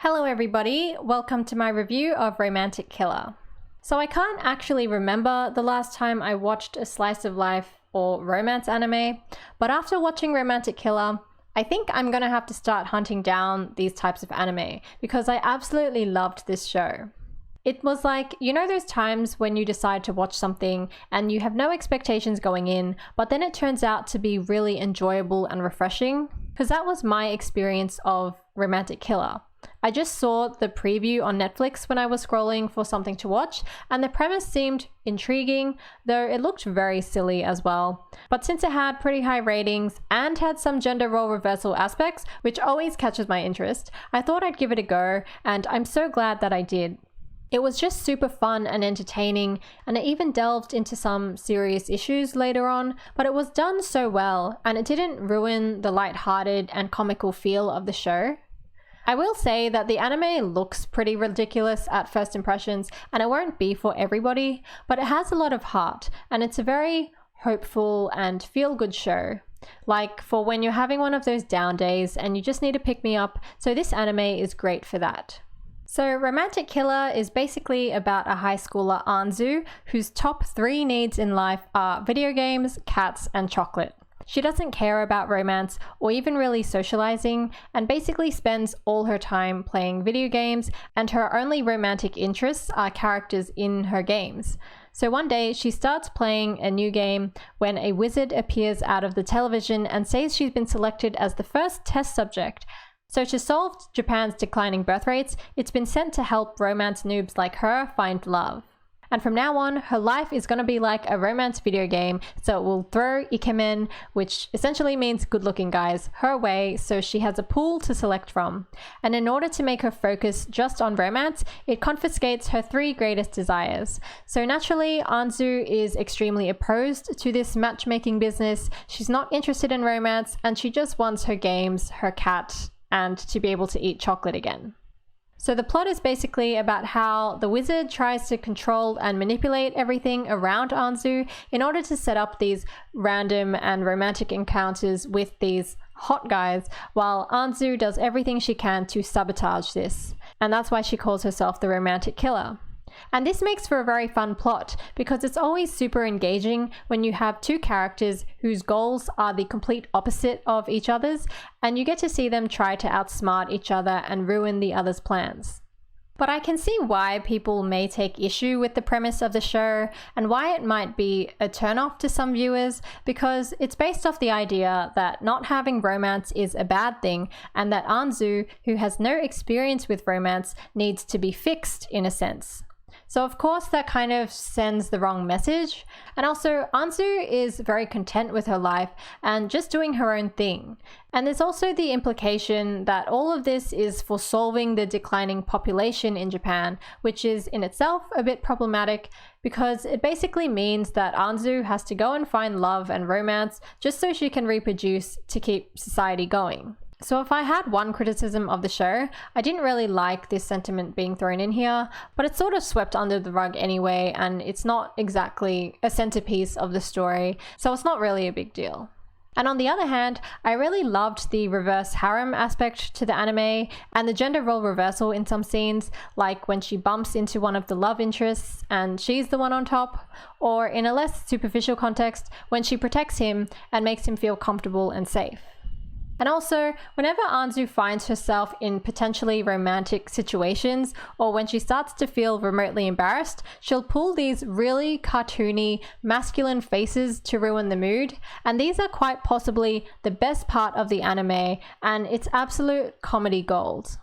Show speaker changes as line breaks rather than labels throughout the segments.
Hello everybody, welcome to my review of Romantic Killer. So I can't actually remember the last time I watched a slice of life or romance anime, but after watching Romantic Killer, I think I'm gonna have to start hunting down these types of anime because I absolutely loved this show. It was like, you know those times when you decide to watch something and you have no expectations going in, but then it turns out to be really enjoyable and refreshing? Because that was my experience of Romantic Killer. I just saw the preview on Netflix when I was scrolling for something to watch, and the premise seemed intriguing, though it looked very silly as well. But since it had pretty high ratings and had some gender role reversal aspects, which always catches my interest, I thought I'd give it a go, and I'm so glad that I did. It was just super fun and entertaining, and it even delved into some serious issues later on, but it was done so well, and it didn't ruin the lighthearted and comical feel of the show. I will say that the anime looks pretty ridiculous at first impressions, and it won't be for everybody, but it has a lot of heart, and it's a very hopeful and feel-good show. Like for when you're having one of those down days and you just need to pick me up, so this anime is great for that. So Romantic Killer is basically about a high schooler Anzu whose top 3 needs in life are video games, cats, and chocolate. She doesn't care about romance or even really socializing and basically spends all her time playing video games, and her only romantic interests are characters in her games. So one day she starts playing a new game when a wizard appears out of the television and says she's been selected as the first test subject. So to solve Japan's declining birth rates, it's been sent to help romance noobs like her find love. And from now on, her life is going to be like a romance video game, so it will throw ikemen, which essentially means good-looking guys, her way, so she has a pool to select from. And in order to make her focus just on romance, it confiscates her 3 greatest desires. So naturally, Anzu is extremely opposed to this matchmaking business. She's not interested in romance, and she just wants her games, her cat, and to be able to eat chocolate again. So the plot is basically about how the wizard tries to control and manipulate everything around Anzu in order to set up these random and romantic encounters with these hot guys, while Anzu does everything she can to sabotage this. And that's why she calls herself the Romantic Killer. And this makes for a very fun plot because it's always super engaging when you have 2 characters whose goals are the complete opposite of each other's, and you get to see them try to outsmart each other and ruin the other's plans. But I can see why people may take issue with the premise of the show and why it might be a turnoff to some viewers, because it's based off the idea that not having romance is a bad thing and that Anzu, who has no experience with romance, needs to be fixed in a sense. So of course that kind of sends the wrong message. And also Anzu is very content with her life and just doing her own thing. And there's also the implication that all of this is for solving the declining population in Japan, which is in itself a bit problematic because it basically means that Anzu has to go and find love and romance just so she can reproduce to keep society going. So if I had one criticism of the show, I didn't really like this sentiment being thrown in here, but it's sort of swept under the rug anyway, and it's not exactly a centerpiece of the story, so it's not really a big deal. And on the other hand, I really loved the reverse harem aspect to the anime and the gender role reversal in some scenes, like when she bumps into one of the love interests and she's the one on top, or in a less superficial context, when she protects him and makes him feel comfortable and safe. And also, whenever Anzu finds herself in potentially romantic situations, or when she starts to feel remotely embarrassed, she'll pull these really cartoony, masculine faces to ruin the mood, and these are quite possibly the best part of the anime, and it's absolute comedy gold.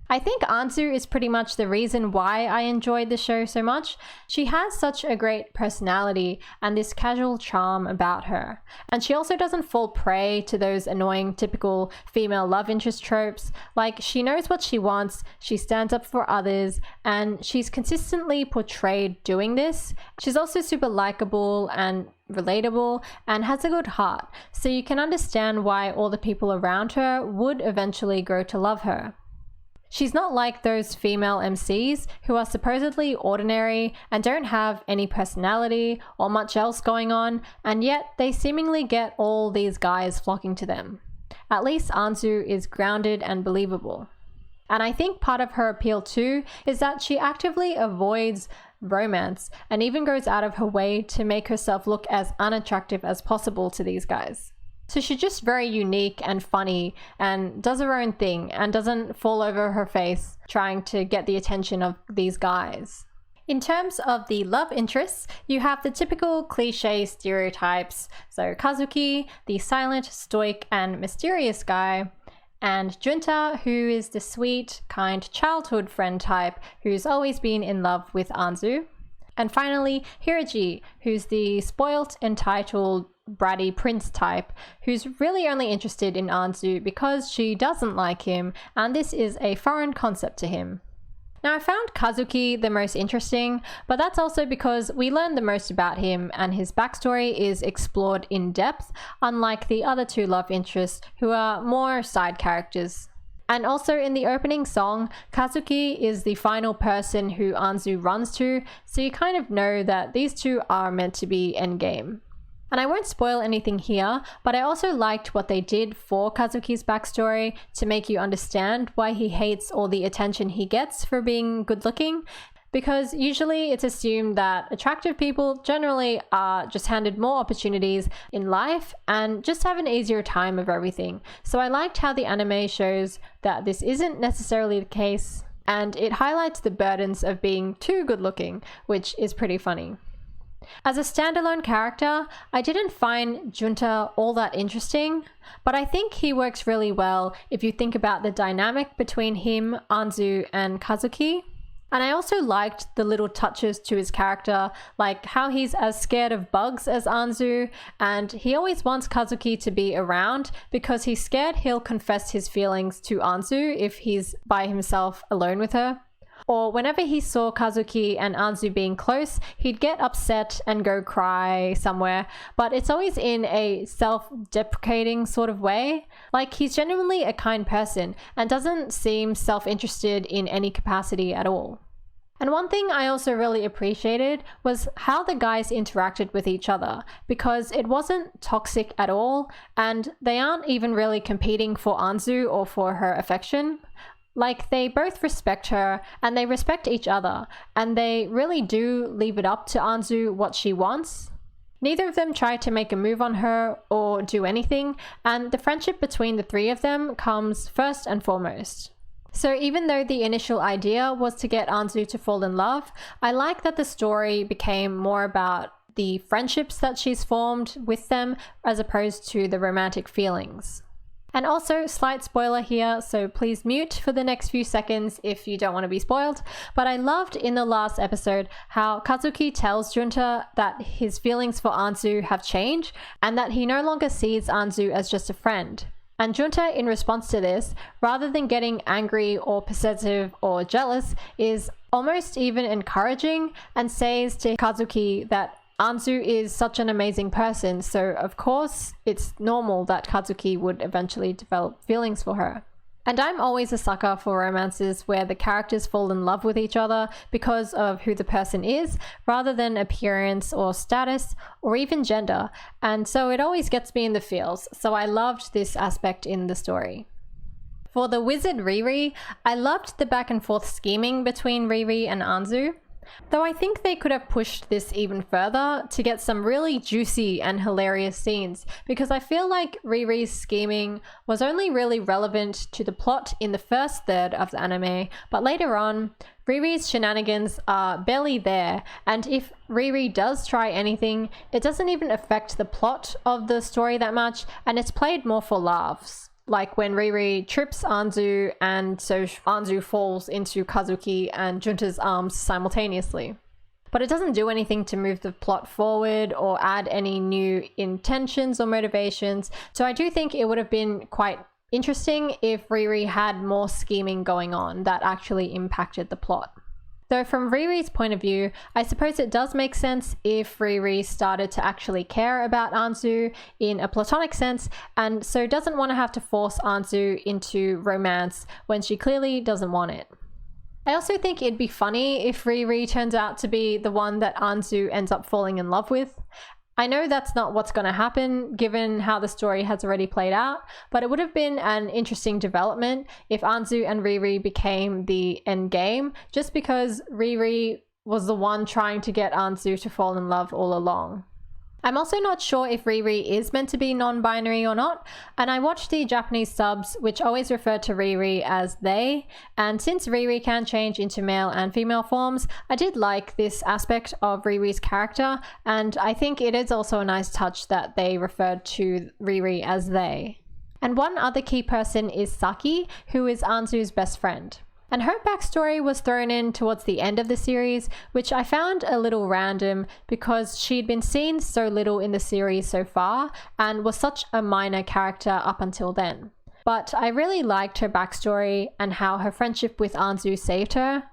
I think Anzu is pretty much the reason why I enjoyed the show so much. She has such a great personality and this casual charm about her. And she also doesn't fall prey to those annoying typical female love interest tropes. Like, she knows what she wants, she stands up for others, and she's consistently portrayed doing this. She's also super likable and relatable and has a good heart, so you can understand why all the people around her would eventually grow to love her. She's not like those female MCs who are supposedly ordinary and don't have any personality or much else going on, and yet they seemingly get all these guys flocking to them. At least Anzu is grounded and believable. And I think part of her appeal too is that she actively avoids romance and even goes out of her way to make herself look as unattractive as possible to these guys. So she's just very unique and funny and does her own thing and doesn't fall over her face trying to get the attention of these guys. In terms of the love interests, you have the typical cliche stereotypes. So Kazuki, the silent, stoic, and mysterious guy, and Junta, who is the sweet, kind childhood friend type who's always been in love with Anzu. And finally, Hiraji, who's the spoilt, entitled, bratty prince type, who's really only interested in Anzu because she doesn't like him, and this is a foreign concept to him. Now, I found Kazuki the most interesting, but that's also because we learn the most about him and his backstory is explored in depth, unlike the other two love interests who are more side characters. And also in the opening song, Kazuki is the final person who Anzu runs to, so you kind of know that these two are meant to be endgame. And I won't spoil anything here, but I also liked what they did for Kazuki's backstory to make you understand why he hates all the attention he gets for being good looking, because usually it's assumed that attractive people generally are just handed more opportunities in life and just have an easier time of everything. So I liked how the anime shows that this isn't necessarily the case, and it highlights the burdens of being too good looking, which is pretty funny. As a standalone character, I didn't find Junta all that interesting, but I think he works really well if you think about the dynamic between him, Anzu, and Kazuki. And I also liked the little touches to his character, like how he's as scared of bugs as Anzu, and he always wants Kazuki to be around because he's scared he'll confess his feelings to Anzu if he's by himself alone with her. Or whenever he saw Kazuki and Anzu being close, he'd get upset and go cry somewhere, but it's always in a self-deprecating sort of way. Like, he's genuinely a kind person and doesn't seem self-interested in any capacity at all. And one thing I also really appreciated was how the guys interacted with each other, because it wasn't toxic at all, and they aren't even really competing for Anzu or for her affection. Like, they both respect her and they respect each other, and they really do leave it up to Anzu what she wants. Neither of them try to make a move on her or do anything, and the friendship between the three of them comes first and foremost. So even though the initial idea was to get Anzu to fall in love, I like that the story became more about the friendships that she's formed with them as opposed to the romantic feelings. And also, slight spoiler here, so please mute for the next few seconds if you don't want to be spoiled, but I loved in the last episode how Kazuki tells Junta that his feelings for Anzu have changed and that he no longer sees Anzu as just a friend. And Junta, in response to this, rather than getting angry or possessive or jealous, is almost even encouraging and says to Kazuki that Anzu is such an amazing person, so of course it's normal that Kazuki would eventually develop feelings for her. And I'm always a sucker for romances where the characters fall in love with each other because of who the person is, rather than appearance or status or even gender, and so it always gets me in the feels, so I loved this aspect in the story. For the wizard Riri, I loved the back and forth scheming between Riri and Anzu. Though I think they could have pushed this even further to get some really juicy and hilarious scenes, because I feel like Riri's scheming was only really relevant to the plot in the first third of the anime, but later on, Riri's shenanigans are barely there, and if Riri does try anything, it doesn't even affect the plot of the story that much, and it's played more for laughs. Like when Riri trips Anzu and so Anzu falls into Kazuki and Junta's arms simultaneously. But it doesn't do anything to move the plot forward or add any new intentions or motivations, so I do think it would have been quite interesting if Riri had more scheming going on that actually impacted the plot. Though from Riri's point of view, I suppose it does make sense if Riri started to actually care about Anzu in a platonic sense, and so doesn't want to have to force Anzu into romance when she clearly doesn't want it. I also think it'd be funny if Riri turns out to be the one that Anzu ends up falling in love with. I know that's not what's going to happen given how the story has already played out, but it would have been an interesting development if Anzu and Riri became the end game, just because Riri was the one trying to get Anzu to fall in love all along. I'm also not sure if Riri is meant to be non-binary or not, and I watched the Japanese subs, which always refer to Riri as they, and since Riri can change into male and female forms, I did like this aspect of Riri's character, and I think it is also a nice touch that they referred to Riri as they. And one other key person is Saki, who is Anzu's best friend. And her backstory was thrown in towards the end of the series, which I found a little random because she'd been seen so little in the series so far and was such a minor character up until then. But I really liked her backstory and how her friendship with Anzu saved her,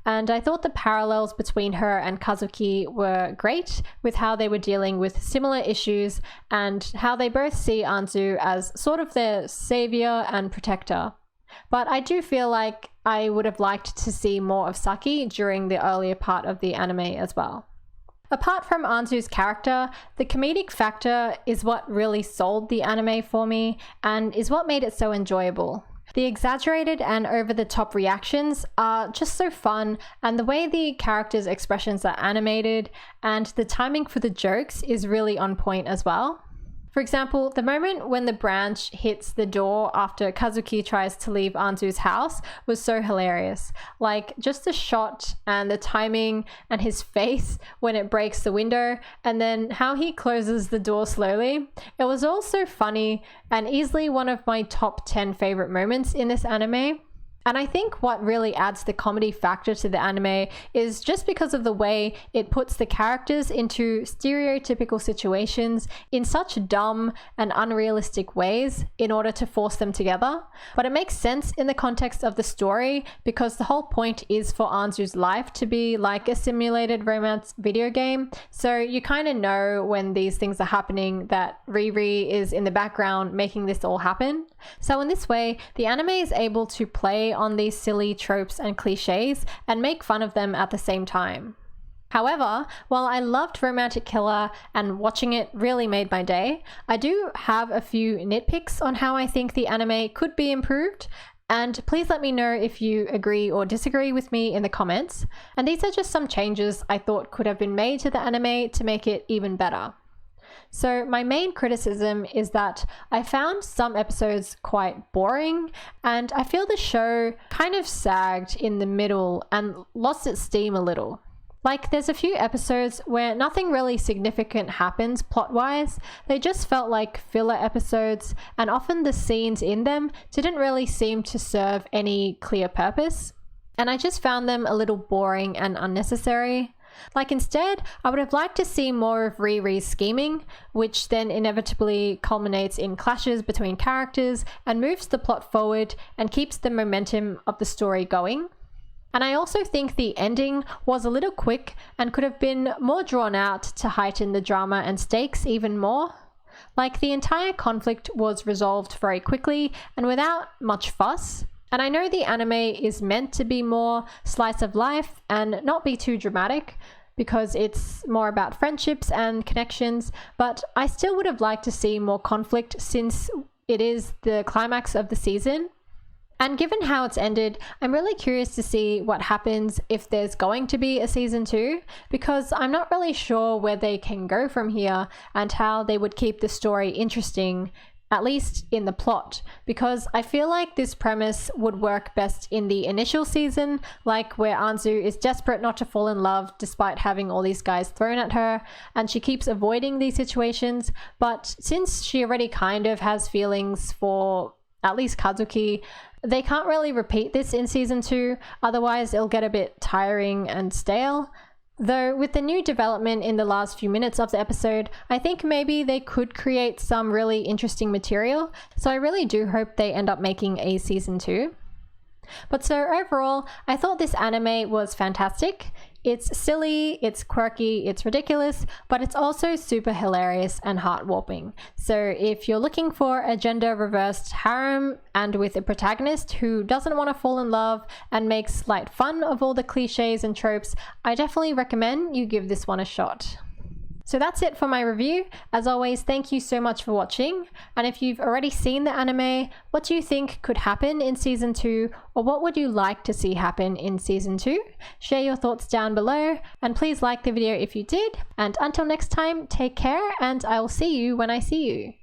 and I thought the parallels between her and Kazuki were great with how they were dealing with similar issues and how they both see Anzu as sort of their savior and protector. But I do feel like I would have liked to see more of Saki during the earlier part of the anime as well. Apart from Anzu's character, the comedic factor is what really sold the anime for me and is what made it so enjoyable. The exaggerated and over-the-top reactions are just so fun, and the way the characters' expressions are animated and the timing for the jokes is really on point as well. For example, the moment when the branch hits the door after Kazuki tries to leave Anzu's house was so hilarious. Like, just the shot and the timing and his face when it breaks the window, and then how he closes the door slowly. It was all so funny and easily one of my top 10 favorite moments in this anime. And I think what really adds the comedy factor to the anime is just because of the way it puts the characters into stereotypical situations in such dumb and unrealistic ways in order to force them together. But it makes sense in the context of the story because the whole point is for Anzu's life to be like a simulated romance video game. So you kind of know when these things are happening that Riri is in the background making this all happen. So in this way, the anime is able to play on these silly tropes and cliches and make fun of them at the same time. However, while I loved Romantic Killer and watching it really made my day, I do have a few nitpicks on how I think the anime could be improved, and please let me know if you agree or disagree with me in the comments. And these are just some changes I thought could have been made to the anime to make it even better. So my main criticism is that I found some episodes quite boring, and I feel the show kind of sagged in the middle and lost its steam a little. Like, there's a few episodes where nothing really significant happens plot-wise. They just felt like filler episodes, and often the scenes in them didn't really seem to serve any clear purpose. And I just found them a little boring and unnecessary. Like, instead, I would have liked to see more of Riri's scheming, which then inevitably culminates in clashes between characters and moves the plot forward and keeps the momentum of the story going. And I also think the ending was a little quick and could have been more drawn out to heighten the drama and stakes even more. Like, the entire conflict was resolved very quickly and without much fuss. And I know the anime is meant to be more slice of life and not be too dramatic because it's more about friendships and connections, but I still would have liked to see more conflict since it is the climax of the season. And given how it's ended, I'm really curious to see what happens if there's going to be a season 2, because I'm not really sure where they can go from here and how they would keep the story interesting, at least in the plot, because I feel like this premise would work best in the initial season, like where Anzu is desperate not to fall in love despite having all these guys thrown at her, and she keeps avoiding these situations. But since she already kind of has feelings for at least Kazuki, they can't really repeat this in season 2, otherwise it'll get a bit tiring and stale. Though with the new development in the last few minutes of the episode, I think maybe they could create some really interesting material, so I really do hope they end up making a season 2. But so overall, I thought this anime was fantastic. It's silly, it's quirky, it's ridiculous, but it's also super hilarious and heart-warming. So if you're looking for a gender-reversed harem and with a protagonist who doesn't want to fall in love and makes light fun of all the cliches and tropes, I definitely recommend you give this one a shot. So that's it for my review. As always, thank you so much for watching. And if you've already seen the anime, what do you think could happen in season 2, or what would you like to see happen in season 2? Share your thoughts down below, and please like the video if you did. And until next time, take care, and I will see you when I see you.